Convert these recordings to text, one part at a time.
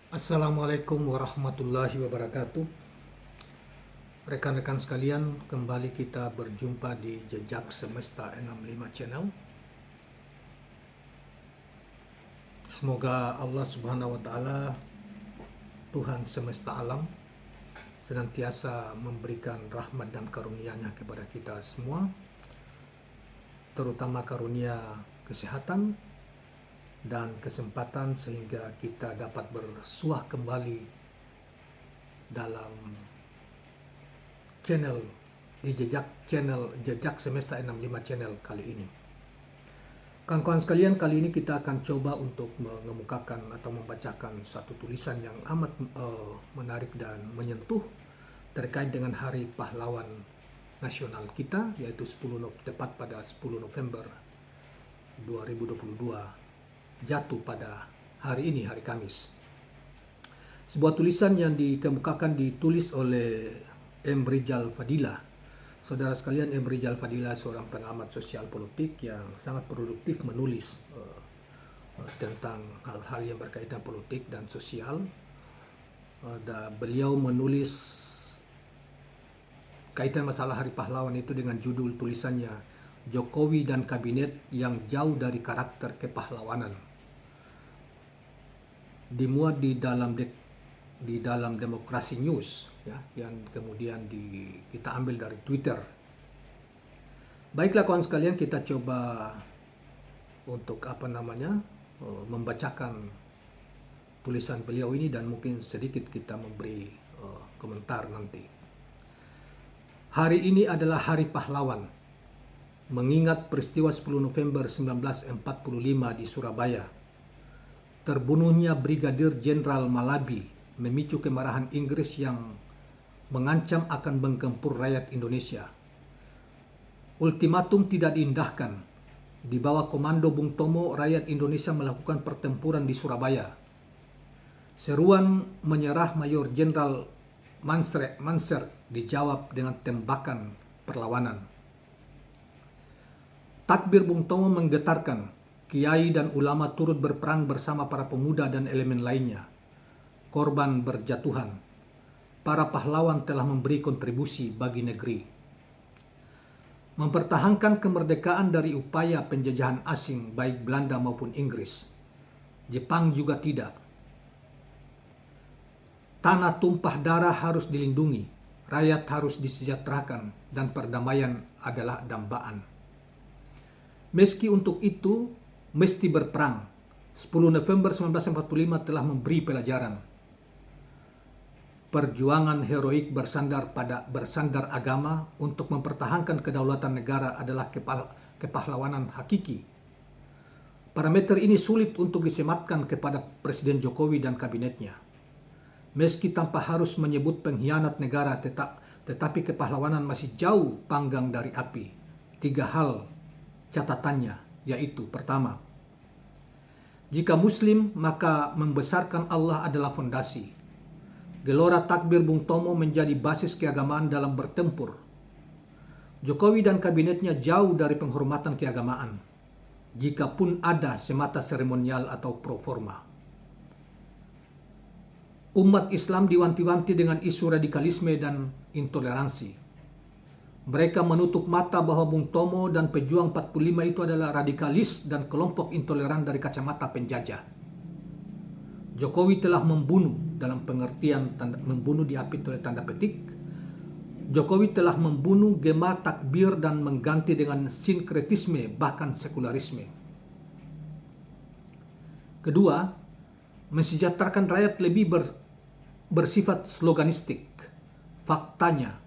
Assalamualaikum warahmatullahi wabarakatuh. Rekan-rekan sekalian, kembali kita berjumpa di Jejak Semesta 65 Channel. Semoga Allah Subhanahu wa taala, Tuhan semesta alam, senantiasa memberikan rahmat dan karunia-Nya kepada kita semua, terutama karunia kesehatan dan kesempatan sehingga kita dapat bersuah kembali dalam channel di Jejak Semesta 65 Channel kali ini. Kawan-kawan sekalian, kali ini kita akan coba untuk mengemukakan atau membacakan satu tulisan yang amat menarik dan menyentuh terkait dengan Hari Pahlawan Nasional kita, yaitu tepat pada 10 November 2022, jatuh pada hari ini, hari Kamis. Sebuah tulisan yang ditulis oleh M. Rizal Fadila. Saudara sekalian, M. Rizal Fadila seorang pengamat sosial politik yang sangat produktif menulis tentang hal-hal yang berkaitan politik dan sosial. Beliau menulis kaitan masalah Hari Pahlawan itu dengan judul tulisannya Jokowi dan Kabinet yang Jauh dari Karakter Kepahlawanan. Dimuat di dalam Demokrasi News, ya, yang kemudian kita ambil dari Twitter. Baiklah kawan sekalian, kita coba untuk membacakan tulisan beliau ini dan mungkin sedikit kita memberi komentar nanti. Hari ini adalah Hari Pahlawan, mengingat peristiwa 10 November 1945 di Surabaya. Terbunuhnya Brigadir Jenderal Malabi memicu kemarahan Inggris yang mengancam akan menggempur rakyat Indonesia. Ultimatum tidak diindahkan. Di bawah komando Bung Tomo, rakyat Indonesia melakukan pertempuran di Surabaya. Seruan menyerah Mayor Jenderal Manser dijawab dengan tembakan perlawanan. Takbir Bung Tomo menggetarkan. Kiai dan ulama turut berperang bersama para pemuda dan elemen lainnya. Korban berjatuhan. Para pahlawan telah memberi kontribusi bagi negeri. Mempertahankan kemerdekaan dari upaya penjajahan asing baik Belanda maupun Inggris. Jepang juga tidak. Tanah tumpah darah harus dilindungi, rakyat harus disejahterakan, dan perdamaian adalah dambaan. Meski untuk itu mesti berperang. 10 November 1945 telah memberi pelajaran. Perjuangan heroik bersandar agama untuk mempertahankan kedaulatan negara adalah kepahlawanan hakiki. Parameter ini sulit untuk disematkan kepada Presiden Jokowi dan kabinetnya. Meski tanpa harus menyebut pengkhianat negara, tetapi kepahlawanan masih jauh panggang dari api. 3 hal catatannya, yaitu pertama, jika Muslim maka membesarkan Allah adalah fondasi. Gelora takbir Bung Tomo menjadi basis keagamaan dalam bertempur. Jokowi dan kabinetnya jauh dari penghormatan keagamaan, jikapun ada semata seremonial atau pro forma. Umat Islam diwanti-wanti dengan isu radikalisme dan intoleransi. Mereka menutup mata bahwa Bung Tomo dan pejuang 45 itu adalah radikalis dan kelompok intoleran dari kacamata penjajah. Jokowi telah membunuh, dalam pengertian membunuh diapit oleh tanda petik. Jokowi telah membunuh gema takbir dan mengganti dengan sinkretisme bahkan sekularisme. Kedua, mensejahterakan rakyat lebih bersifat sloganistik. Faktanya,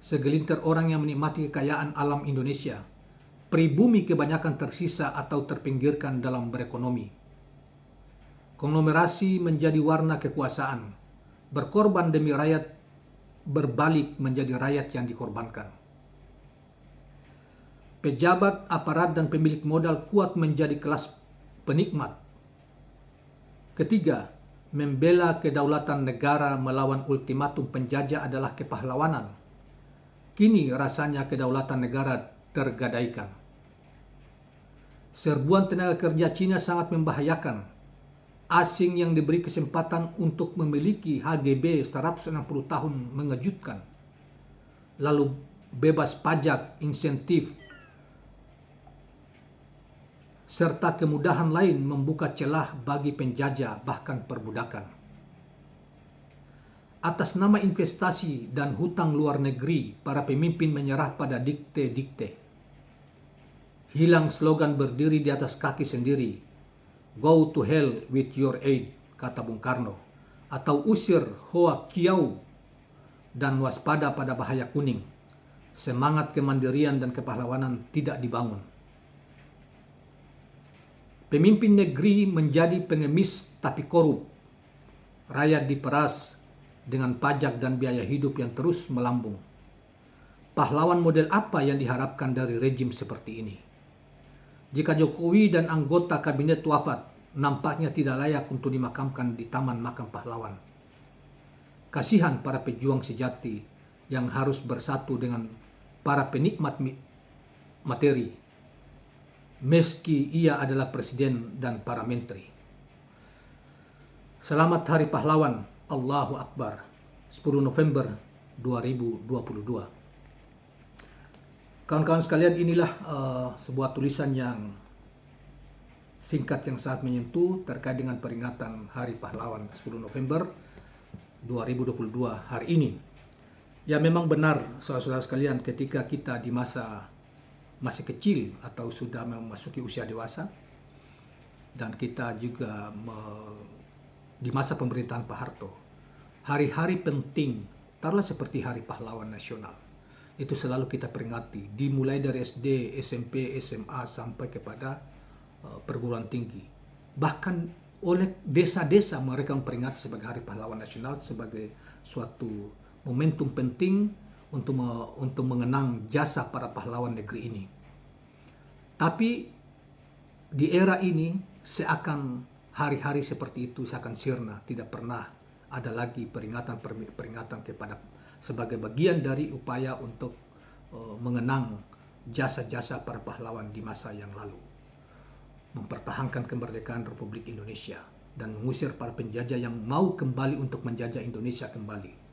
segelintir orang yang menikmati kekayaan alam Indonesia, pribumi kebanyakan tersisa atau terpinggirkan dalam berekonomi. Konglomerasi menjadi warna kekuasaan, berkorban demi rakyat berbalik menjadi rakyat yang dikorbankan. Pejabat, aparat, dan pemilik modal kuat menjadi kelas penikmat. Ketiga, membela kedaulatan negara melawan ultimatum penjajah adalah kepahlawanan. Kini rasanya kedaulatan negara tergadaikan. Serbuan tenaga kerja Cina sangat membahayakan. asing yang diberi kesempatan untuk memiliki HGB 160 tahun mengejutkan, lalu bebas pajak, insentif, serta kemudahan lain membuka celah bagi penjajah bahkan perbudakan. Atas nama investasi dan hutang luar negeri, para pemimpin menyerah pada dikte-dikte. Hilang slogan berdiri di atas kaki sendiri, "Go to hell with your aid," kata Bung Karno, atau usir Hoa Kiau dan waspada pada bahaya kuning. Semangat kemandirian dan kepahlawanan tidak dibangun. Pemimpin negeri menjadi pengemis tapi korup. Rakyat diperas dengan pajak dan biaya hidup yang terus melambung. Pahlawan model apa yang diharapkan dari rejim seperti ini? Jika Jokowi dan anggota kabinet wafat, nampaknya tidak layak untuk dimakamkan di Taman Makam Pahlawan. Kasihan para pejuang sejati yang harus bersatu dengan para penikmat materi, meski ia adalah presiden dan para menteri. Selamat Hari Pahlawan, Allahu Akbar, 10 November 2022. Kawan-kawan sekalian, inilah sebuah tulisan yang singkat yang sangat menyentuh terkait dengan peringatan Hari Pahlawan 10 November 2022 hari ini. Ya, memang benar saudara-saudara sekalian, ketika kita di masa masih kecil atau sudah memasuki usia dewasa, dan kita juga di masa pemerintahan Pak Harto, hari-hari penting, taruhlah seperti Hari Pahlawan Nasional, itu selalu kita peringati, dimulai dari SD, SMP, SMA sampai kepada perguruan tinggi. Bahkan oleh desa-desa mereka memperingati sebagai Hari Pahlawan Nasional sebagai suatu momentum penting untuk mengenang jasa para pahlawan negeri ini. Tapi di era ini seakan hari-hari seperti itu seakan sirna, tidak pernah ada lagi peringatan kepada sebagai bagian dari upaya untuk mengenang jasa-jasa para pahlawan di masa yang lalu, mempertahankan kemerdekaan Republik Indonesia dan mengusir para penjajah yang mau kembali untuk menjajah Indonesia kembali.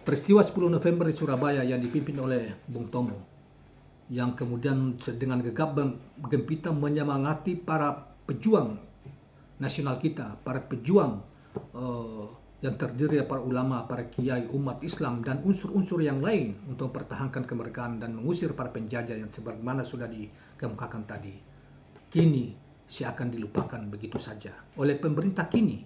Peristiwa 10 November di Surabaya yang dipimpin oleh Bung Tomo, yang kemudian dengan gegap gempita menyemangati para pejuang nasional kita, para pejuang yang terdiri dari para ulama, para kiai, umat Islam, dan unsur-unsur yang lain untuk mempertahankan kemerdekaan dan mengusir para penjajah yang sebagaimana sudah dikemukakan tadi, kini seakan dilupakan begitu saja oleh pemerintah kini.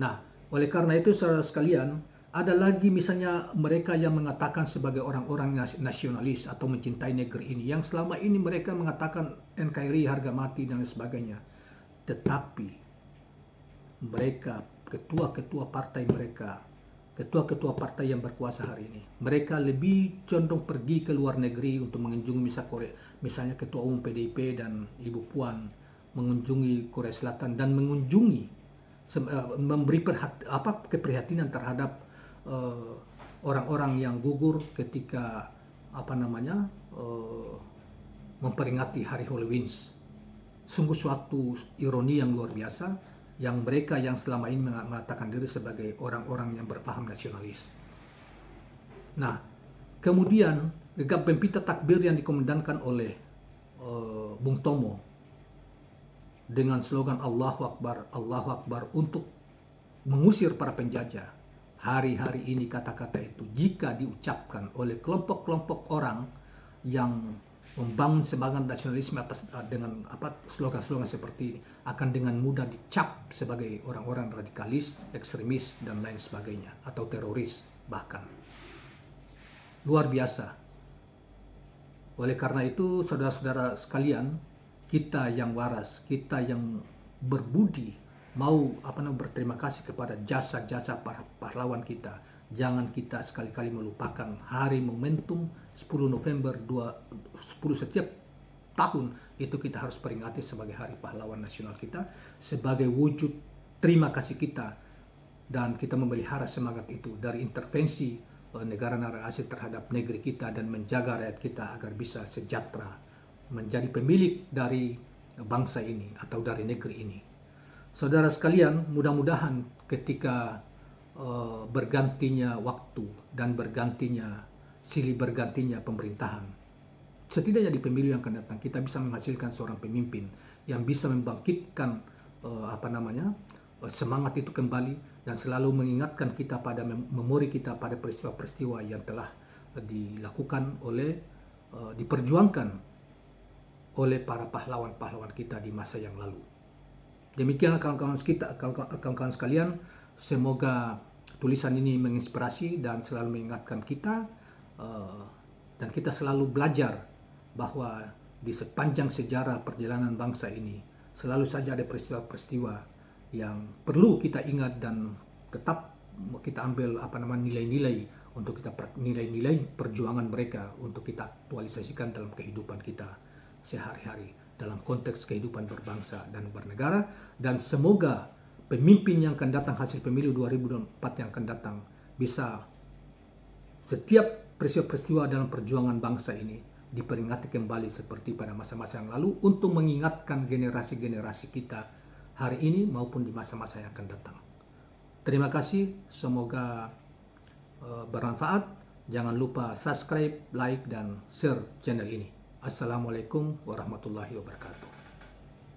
Nah, oleh karena itu saudara sekalian, ada lagi misalnya mereka yang mengatakan sebagai orang-orang nasionalis atau mencintai negeri ini, yang selama ini mereka mengatakan NKRI harga mati dan lain sebagainya. Tetapi mereka, ketua-ketua partai mereka, ketua-ketua partai yang berkuasa hari ini, mereka lebih condong pergi ke luar negeri untuk mengunjungi misalnya Ketua Umum PDIP dan Ibu Puan mengunjungi Korea Selatan dan mengunjungi memberi keprihatinan terhadap orang-orang yang gugur ketika memperingati Hari Halloween. Sungguh suatu ironi yang luar biasa, yang mereka yang selama ini mengatakan diri sebagai orang-orang yang berpaham nasionalis. Nah, kemudian gegap gempita takbir yang dikumandangkan oleh Bung Tomo dengan slogan Allahu Akbar untuk mengusir para penjajah. Hari-hari ini kata-kata itu jika diucapkan oleh kelompok-kelompok orang yang membangun semangat nasionalisme dengan slogan-slogan seperti ini, akan dengan mudah dicap sebagai orang-orang radikalis, ekstremis, dan lain sebagainya, atau teroris bahkan. Luar biasa. Oleh karena itu, saudara-saudara sekalian, kita yang waras, kita yang berbudi, mau berterima kasih kepada jasa-jasa para pahlawan kita. Jangan kita sekali-kali melupakan hari momentum 10 November 10 setiap tahun itu kita harus peringati sebagai Hari Pahlawan Nasional kita, sebagai wujud terima kasih kita, dan kita memelihara semangat itu dari intervensi negara-negara asing terhadap negeri kita dan menjaga rakyat kita agar bisa sejahtera, menjadi pemilik dari bangsa ini atau dari negeri ini. Saudara sekalian, mudah-mudahan ketika bergantinya waktu dan silih bergantinya pemerintahan, setidaknya di pemilu yang akan datang kita bisa menghasilkan seorang pemimpin yang bisa membangkitkan semangat itu kembali dan selalu mengingatkan kita pada memori kita pada peristiwa-peristiwa yang telah dilakukan diperjuangkan oleh para pahlawan-pahlawan kita di masa yang lalu. Demikianlah kawan-kawan sekalian, semoga tulisan ini menginspirasi dan selalu mengingatkan kita, dan kita selalu belajar bahwa di sepanjang sejarah perjalanan bangsa ini selalu saja ada peristiwa-peristiwa yang perlu kita ingat dan tetap kita ambil nilai-nilai untuk nilai-nilai perjuangan mereka untuk kita aktualisasikan dalam kehidupan kita sehari-hari dalam konteks kehidupan berbangsa dan bernegara. Dan semoga pemimpin yang akan datang, hasil pemilu 2024 yang akan datang, bisa setiap peristiwa-peristiwa dalam perjuangan bangsa ini diperingati kembali seperti pada masa-masa yang lalu untuk mengingatkan generasi-generasi kita hari ini maupun di masa-masa yang akan datang. Terima kasih, semoga bermanfaat. Jangan lupa subscribe, like, dan share channel ini. Assalamualaikum warahmatullahi wabarakatuh.